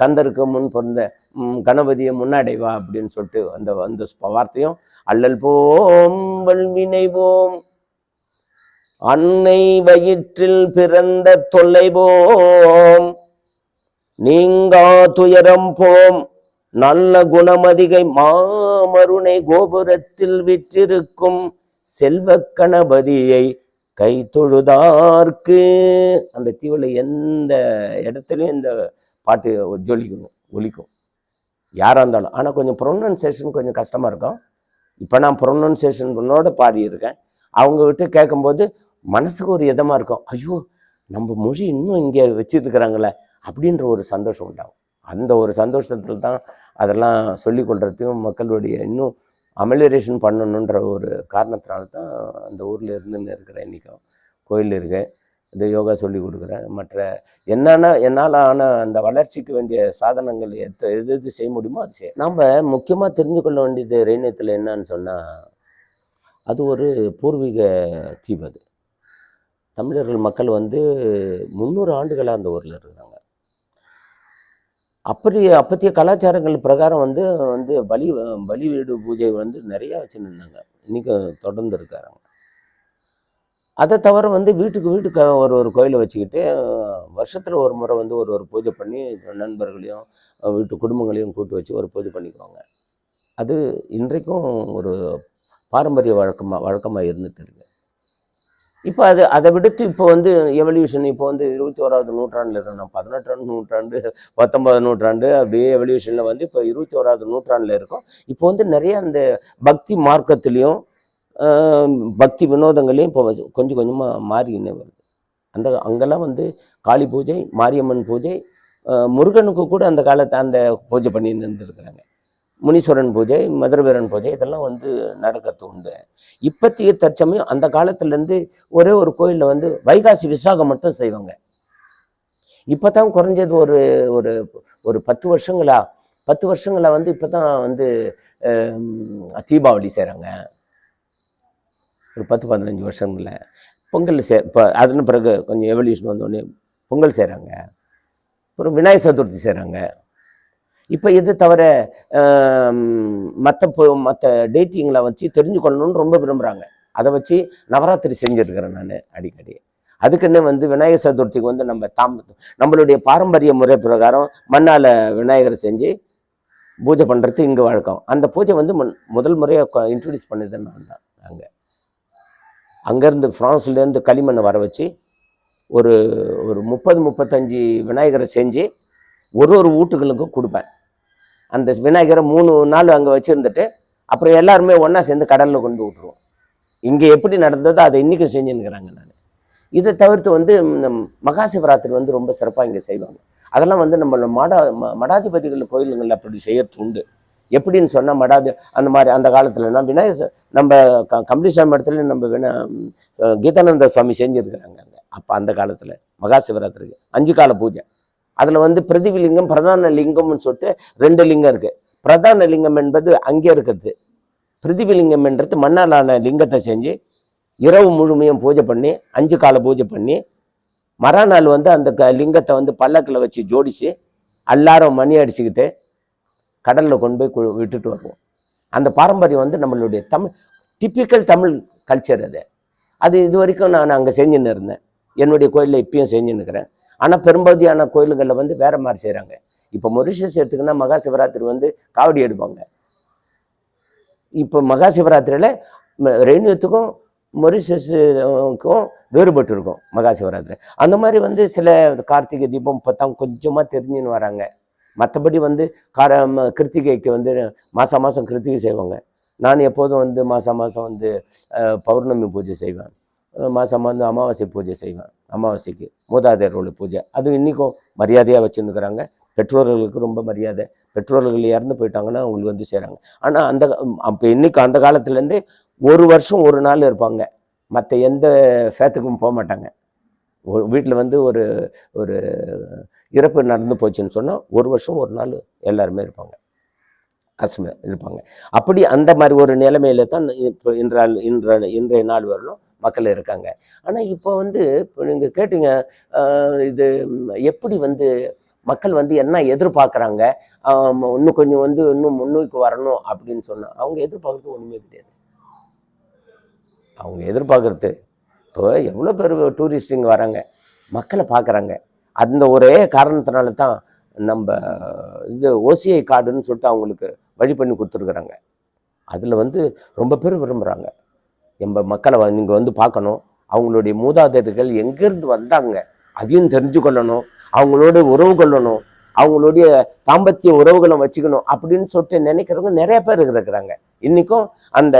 கந்தருக்கு முன் பிறந்த கணபதியை முன்னாடைவா அப்படின்னு சொல்லிட்டு அந்த அந்த வார்த்தையும் அல்லல் போம் வல்வினைவோம் அன்னை வயிற்றில் பிறந்த தொல்லை போம் நீங்கா துயரம் போம் நல்ல குணமதிகை மாமருணை கோபுரத்தில் விற்றிருக்கும் செல்வ கணபதியை கை தொழுதார்க்கு. அந்த தீவுல எந்த இடத்துலையும் இந்த பாட்டு ஒலிக்கும் யாராக இருந்தாலும். ஆனால் கொஞ்சம் ப்ரொனன்சியேஷன் கொஞ்சம் கஷ்டமாக இருக்கும். இப்போ நான் ப்ரொனன்சியேஷனோட பாடியிருக்கேன். அவங்க விட்டு கேட்கும்போது மனசுக்கு ஒரு இதமாக இருக்கும். ஐயோ நம்ம மொழி இன்னும் இங்கே வச்சுருக்கிறாங்களே அப்படின்ற ஒரு சந்தோஷம் உண்டாகும். அந்த ஒரு சந்தோஷத்தில் தான் அதெல்லாம் சொல்லி கொள்றதையும் மக்களுடைய இன்னும் அமெலியரேஷன் பண்ணணுன்ற ஒரு காரணத்தினால தான் அந்த ஊரில் இருந்துன்னு இருக்கிறேன். இன்றைக்கும் கோயில் இருக்கேன், இந்த யோகா சொல்லி கொடுக்குறேன். மற்ற என்னால் ஆன அந்த வளர்ச்சிக்கு வேண்டிய சாதனங்கள் எது செய்ய முடியுமோ அது செய்ய. நாம் முக்கியமாக தெரிஞ்சு கொள்ள வேண்டியது ரெயினியத்தில் என்னன்னு சொன்னால், அது ஒரு பூர்வீக தீவு. அது தமிழர்கள் மக்கள் 300 ஆண்டுகளாக அந்த ஊரில் இருக்கிறாங்க. அப்பத்திய கலாச்சாரங்கள் பிரகாரம் பலி வீடு பூஜை நிறையா வச்சுருந்தாங்க. இன்றைக்கும் தொடர்ந்து இருக்காங்க. அதை தவிர வீட்டுக்கு ஒரு கோயிலை வச்சுக்கிட்டு வருஷத்தில் ஒரு முறை ஒரு பூஜை பண்ணி நண்பர்களையும் வீட்டு குடும்பங்களையும் கூட்டு வச்சு ஒரு பூஜை பண்ணிக்குவாங்க. அது இன்றைக்கும் ஒரு பாரம்பரிய வழக்கமாக இருந்துட்டு இருக்கு. இப்போ அதை விடுத்து இப்போ எவல்யூஷன் இப்போ 21ஆவது நூற்றாண்டில் இருக்கணும். 18ஆம் நூற்றாண்டு 19ஆம் நூற்றாண்டு அப்படியே எவல்யூஷனில் இப்போ 21ஆவது நூற்றாண்டில் இருக்கும். இப்போ நிறைய அந்த பக்தி மார்க்கத்துலேயும் பக்தி வினோதங்களையும் இப்போ கொஞ்சம் கொஞ்சமாக மாறின்னு வருது. அங்கெல்லாம் காளி பூஜை, மாரியம்மன் பூஜை, முருகனுக்கு கூட அந்த காலத்தை அந்த பூஜை பண்ணி இருந்துருக்குறாங்க. முனீஸ்வரன் பூஜை, மதுரவீரன் பூஜை இதெல்லாம் நடக்கிறது உண்டு. இப்போத்திய தற்சமயம் அந்த காலத்துலேருந்து ஒரே ஒரு கோயிலில் வைகாசி விசாகம் மட்டும் செய்வாங்க. இப்போ தான் குறைஞ்சது ஒரு ஒரு ஒரு 10 வருஷங்களா இப்போ தான் தீபாவளி செய்கிறாங்க. ஒரு 10-15 வருஷங்களில் பொங்கல் இப்போ அதன் பிறகு கொஞ்சம் எவல்யூஷன் வந்தோடனே பொங்கல் செய்கிறாங்க. அப்புறம் விநாயகர் சதுர்த்தி செய்கிறாங்க. இப்போ இது தவிர மற்ற டேட்டிங்களை வச்சு தெரிஞ்சு கொள்ளணும்னு ரொம்ப விரும்புகிறாங்க. அதை வச்சு நவராத்திரி செஞ்சுருக்கிறேன் நான் அடிக்கடி. அதுக்குன்னு விநாயகர் சதுர்த்திக்கு நம்மளுடைய பாரம்பரிய முறை பிரகாரம் மண்ணால் விநாயகரை செஞ்சு பூஜை பண்ணுறது இங்கே வழக்கம். அந்த பூஜை முதல் முறையாக இன்ட்ரடியூஸ் பண்ணது நான் தான். அங்கேருந்து ஃப்ரான்ஸ்லேருந்து களிமண்ணை வர வச்சு ஒரு 30-35 விநாயகரை செஞ்சு ஒரு வீட்டுகளுக்கும் கொடுப்பேன். அந்த விநாயகரை 3 நாள் அங்கே வச்சுருந்துட்டு அப்புறம் எல்லாருமே ஒன்றா சேர்ந்து கடலில் கொண்டு விட்டுருவோம். இங்கே எப்படி நடந்ததோ அதை இன்றைக்கும் செஞ்சுன்னுக்கிறாங்க. நான் இதை தவிர்த்து மகாசிவராத்திரி ரொம்ப சிறப்பாக இங்கே செய்வாங்க. அதெல்லாம் நம்மள மடாதிபதிகள் கோயிலுங்களில் அப்படி செய்யறது உண்டு. எப்படின்னு சொன்னால் அந்த மாதிரி அந்த காலத்துலனா விநாயகர் நம்ம கம்பளிசாமி இடத்துல நம்ம கீதானந்த சுவாமி செஞ்சுருக்கிறாங்க அங்கே. அப்போ அந்த காலத்தில் மகாசிவராத்திரிக்கு 5 கால பூஜை. அதில் பிரதிவி லிங்கம், பிரதான லிங்கம்னு சொல்லிட்டு 2 லிங்கம் இருக்குது. பிரதான லிங்கம் என்பது அங்கே இருக்கிறது. பிரதிவி லிங்கம் என்றது மண்ணாலான லிங்கத்தை செஞ்சு இரவு முழுமையும் பூஜை பண்ணி 5 கால பூஜை பண்ணி மறுநாள் அந்த லிங்கத்தை பல்லக்கில் வச்சு ஜோடித்து எல்லாரும் மணி அடிச்சுக்கிட்டு கடலில் கொண்டு போய் விட்டுட்டு வருவோம். அந்த பாரம்பரியம் நம்மளுடைய டிப்பிக்கல் தமிழ் கல்ச்சர். அது இது வரைக்கும் நான் அங்கே செஞ்சுன்னு இருந்தேன். என்னுடைய கோயிலில் இப்பயும் செஞ்சுன்னு இருக்கிறேன். ஆனால் பெரும்பகுதியான கோயில்களில் வேறு மாதிரி செய்கிறாங்க. இப்போ மொரிஷியஸ் எடுத்துக்கினா மகாசிவராத்திரி காவடி எடுப்பாங்க. இப்போ மகாசிவராத்திரியில் ரெயினியத்துக்கும் மொரிஷியஸுக்கும் வேறுபட்டு இருக்கும் மகாசிவராத்திரி. அந்த மாதிரி சில கார்த்திகை தீபம் இப்போ தான் கொஞ்சமாக தெரிஞ்சுன்னு வராங்க. மற்றபடி கிருத்திகைக்கு மாதம் கிருத்திகை செய்வாங்க. நான் எப்போதும் மாதம் பௌர்ணமி பூஜை செய்வேன். மாதம் அமாவாசை பூஜை செய்வேன். அமாவாசைக்கு மூதாதையரோட பூஜை அது இன்றைக்கும் மரியாதையாக வச்சுருக்கிறாங்க. பெற்றோர்களுக்கு ரொம்ப மரியாதை. பெற்றோர்கள் இறந்து போயிட்டாங்கன்னா அவங்களுக்கு செய்கிறாங்க. ஆனால் அப்போ இன்றைக்கும் அந்த காலத்துலேருந்து ஒரு வருஷம் ஒரு நாள் இருப்பாங்க. மற்ற எந்த ஃபேத்துக்கும் போக மாட்டாங்க. வீட்டில் ஒரு ஒரு இறப்பு நடந்து போச்சுன்னு சொன்னால் ஒரு வருஷம் ஒரு நாள் எல்லாருமே இருப்பாங்க, கஷ்டமாக இருப்பாங்க. அப்படி அந்த மாதிரி ஒரு நிலைமையில தான் இப்போ இன்றைய நாள் வரலும் மக்கள் இருக்காங்க. ஆனால் இப்போ இப்போ நீங்கள் கேட்டீங்க இது எப்படி மக்கள் வந்து என்ன எதிர்பார்க்குறாங்க, இன்னும் கொஞ்சம் வந்து இன்னும் முன்னோக்கி வரணும் அப்படின்னு சொன்னால் அவங்க எதிர்பார்க்குறது ஒன்றுமே கிடையாது. அவங்க எதிர்பார்க்குறது இப்போ எவ்வளோ பேர் டூரிஸ்ட்டுங்க வராங்க, மக்களை பார்க்குறாங்க. அந்த ஒரே காரணத்தினால தான் நம்ம இது ஓசிஐ கார்டுன்னு சொல்லிட்டு அவங்களுக்கு வழி பண்ணி கொடுத்துருக்குறாங்க. அதில் வந்து ரொம்ப பேர் விரும்புகிறாங்க. நம்ம மக்களை நீங்கள் வந்து பார்க்கணும், அவங்களுடைய மூதாதையர்கள் எங்கேருந்து வந்தாங்க அதையும் தெரிஞ்சு கொள்ளணும், அவங்களோட உறவு கொள்ளணும், அவங்களுடைய தாம்பத்திய உறவுகளை வச்சுக்கணும் அப்படின்னு சொல்லிட்டு நினைக்கிறவங்க நிறைய பேர் இருக்கிறாங்க. இன்றைக்கும் அந்த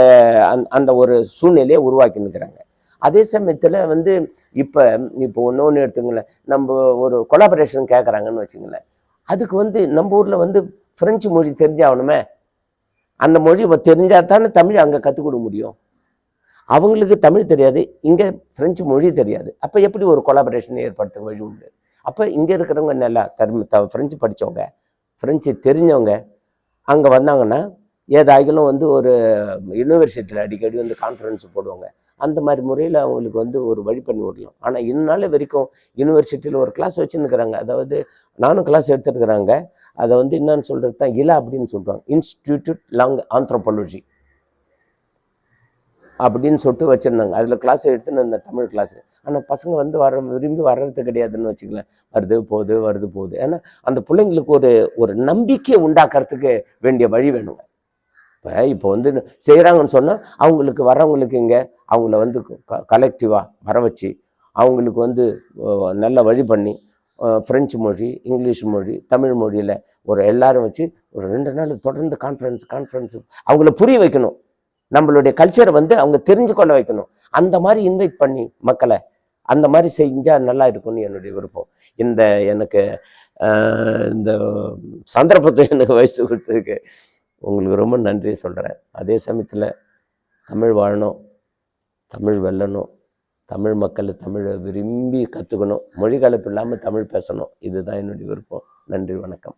அந்த ஒரு சூழ்நிலையை உருவாக்கி நிற்கிறாங்க. அதே சமயத்தில் வந்து இப்போ ஒன்று எடுத்துங்களேன், நம்ம ஒரு கொலாபரேஷன் கேட்குறாங்கன்னு வச்சுங்களேன், அதுக்கு வந்து நம்ம ஊரில் வந்து ஃப்ரெஞ்சு மொழி தெரிஞ்சாகணுமே. அந்த மொழி தெரிஞ்சால் தானே தமிழ் அங்கே கற்றுக் கொடுக்க முடியும். அவங்களுக்கு தமிழ் தெரியாது, இங்கே ஃப்ரெஞ்சு மொழி தெரியாது. அப்போ எப்படி ஒரு கொலாபரேஷன் ஏற்படுத்த வழி உண்டு? அப்போ இங்கே இருக்கிறவங்க நல்லா ஃப்ரெஞ்சு படித்தவங்க, ஃப்ரெஞ்சு தெரிஞ்சவங்க அங்கே வந்தாங்கன்னா ஏதாயிலும் வந்து ஒரு யூனிவர்சிட்டியில் அடிக்கடி வந்து கான்ஃபரன்ஸ் போடுவாங்க. அந்த மாதிரி முறையில் அவங்களுக்கு வந்து ஒரு வழி பண்ணி விடலாம். ஆனால் இந்நாள் வரைக்கும் யூனிவர்சிட்டியில் ஒரு கிளாஸ் வச்சுருக்கிறாங்க. அதாவது நானும் கிளாஸ் எடுத்துருக்குறாங்க. அதை வந்து என்னன்னு சொல்கிறது தான் இலா அப்படின்னு சொல்லுவாங்க, இன்ஸ்டிடியூட் லாங் ஆந்த்ரோபாலஜி அப்படின்னு சொல்லிட்டு வச்சுருந்தாங்க. அதில் கிளாஸ் எடுத்துன்னு அந்த தமிழ் கிளாஸு. ஆனால் பசங்க வந்து விரும்பி வர்றது கிடையாதுன்னு வச்சுக்கலாம். வருது போகுது. ஏன்னா அந்த பிள்ளைங்களுக்கு ஒரு நம்பிக்கையை உண்டாக்குறதுக்கு வேண்டிய வழி வேணுங்க. இப்போ வந்து செய்கிறாங்கன்னு சொன்னால் அவங்களுக்கு வரவங்களுக்கு இங்கே அவங்கள வந்து கலெக்டிவாக வர வச்சு அவங்களுக்கு வந்து நல்ல வழி பண்ணி ஃப்ரெஞ்சு மொழி, இங்கிலீஷ் மொழி, தமிழ் மொழியில் எல்லாரும் வச்சு ஒரு 2 நாள் தொடர்ந்து கான்ஃபரன்ஸு அவங்கள புரிய வைக்கணும். நம்மளுடைய கல்ச்சரை வந்து அவங்க தெரிஞ்சு கொள்ள வைக்கணும். அந்த மாதிரி இன்வைட் பண்ணி மக்களை அந்த மாதிரி செஞ்சால் நல்லா இருக்கும்னு என்னுடைய விருப்பம். எனக்கு இந்த சந்தர்ப்பத்தை எனக்கு வயசு கொடுத்ததுக்கு உங்களுக்கு ரொம்ப நன்றி சொல்கிறேன். அதே சமயத்தில் தமிழ் வாழணும், தமிழ் வெல்லணும், தமிழ் மக்கள் தமிழை விரும்பி கற்றுக்கணும், மொழி கலப்பு இல்லாமல் தமிழ் பேசணும். இதுதான் என்னுடைய விருப்பம். நன்றி, வணக்கம்.